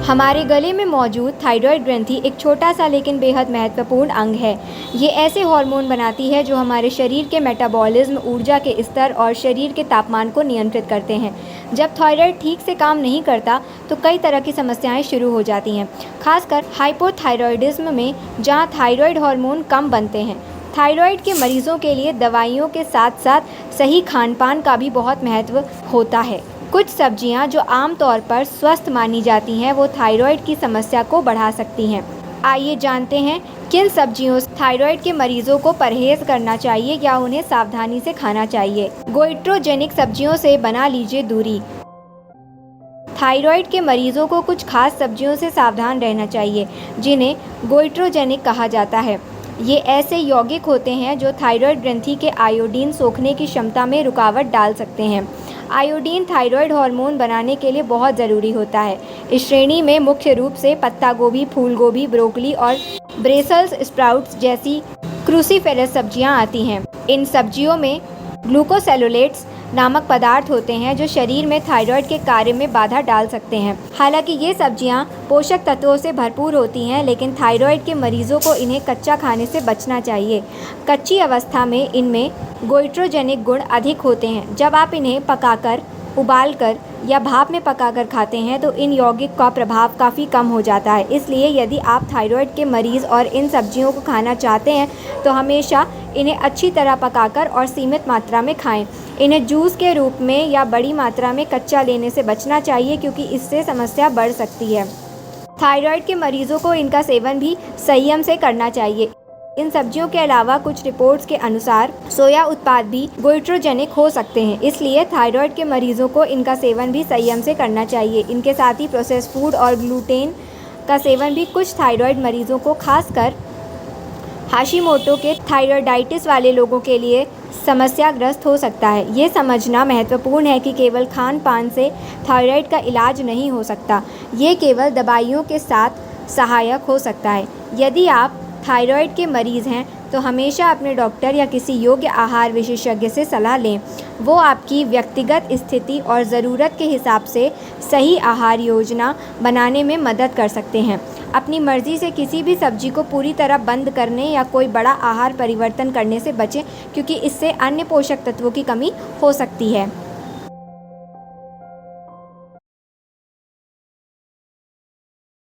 हमारे गले में मौजूद थायराइड ग्रंथि एक छोटा सा लेकिन बेहद महत्वपूर्ण अंग है। ये ऐसे हार्मोन बनाती है जो हमारे शरीर के मेटाबॉलिज्म, ऊर्जा के स्तर और शरीर के तापमान को नियंत्रित करते हैं। जब थायराइड ठीक से काम नहीं करता तो कई तरह की समस्याएं शुरू हो जाती हैं, खासकर हाइपोथायरॉयडिज्म में, जहां थायराइड हार्मोन कम बनते हैं। थायराइड के मरीजों के लिए दवाइयों के साथ साथ सही खान-पान का भी बहुत महत्व होता है। कुछ सब्जियां जो आमतौर पर स्वस्थ मानी जाती हैं, वो थायराइड की समस्या को बढ़ा सकती हैं। आइए जानते हैं किन सब्जियों से थायराइड के मरीजों को परहेज करना चाहिए या उन्हें सावधानी से खाना चाहिए। गोइट्रोजेनिक सब्जियों से बना लीजिए दूरी। थायराइड के मरीजों को कुछ खास सब्जियों से सावधान रहना चाहिए जिन्हें गोइट्रोजेनिक कहा जाता है। ये ऐसे यौगिक होते हैं जो थायराइड ग्रंथि के आयोडीन सोखने की क्षमता में रुकावट डाल सकते हैं। आयोडीन थायराइड हार्मोन बनाने के लिए बहुत ज़रूरी होता है। इस श्रेणी में मुख्य रूप से पत्ता गोभी, फूल गोभी, ब्रोकली और ब्रेसल्स स्प्राउट्स जैसी क्रूसीफेरस सब्जियां आती हैं। इन सब्जियों में ग्लूकोसेलुलेट्स नामक पदार्थ होते हैं जो शरीर में थायराइड के कार्य में बाधा डाल सकते हैं। हालांकि ये सब्जियां पोषक तत्वों से भरपूर होती हैं, लेकिन थायराइड के मरीजों को इन्हें कच्चा खाने से बचना चाहिए। कच्ची अवस्था में इनमें गोइट्रोजेनिक गुण अधिक होते हैं। जब आप इन्हें पकाकर, उबालकर या भाप में पकाकर खाते हैं तो इन यौगिक का प्रभाव काफ़ी कम हो जाता है। इसलिए यदि आप थायराइड के मरीज़ और इन सब्जियों को खाना चाहते हैं तो हमेशा इन्हें अच्छी तरह पकाकर और सीमित मात्रा में खाएं। इन्हें जूस के रूप में या बड़ी मात्रा में कच्चा लेने से बचना चाहिए, क्योंकि इससे समस्या बढ़ सकती है। थायराइड के मरीजों को इनका सेवन भी संयम से करना चाहिए। इन सब्जियों के अलावा कुछ रिपोर्ट्स के अनुसार सोया उत्पाद भी गोइट्रोजेनिक हो सकते हैं, इसलिए थायराइड के मरीजों को इनका सेवन भी संयम से करना चाहिए। इनके साथ ही प्रोसेस्ड फूड और ग्लूटेन का सेवन भी कुछ थायराइड मरीजों को, खासकर हाशिमोटो के थायराइडाइटिस वाले लोगों के लिए समस्याग्रस्त हो सकता है। ये समझना महत्वपूर्ण है कि केवल खान-पान से थायराइड का इलाज नहीं हो सकता। ये केवल दवाइयों के साथ सहायक हो सकता है। यदि आप थायराइड के मरीज़ हैं तो हमेशा अपने डॉक्टर या किसी योग्य आहार विशेषज्ञ से सलाह लें। वो आपकी व्यक्तिगत स्थिति और ज़रूरत के हिसाब से सही आहार योजना बनाने में मदद कर सकते हैं। अपनी मर्ज़ी से किसी भी सब्जी को पूरी तरह बंद करने या कोई बड़ा आहार परिवर्तन करने से बचें, क्योंकि इससे अन्य पोषक तत्वों की कमी हो सकती है।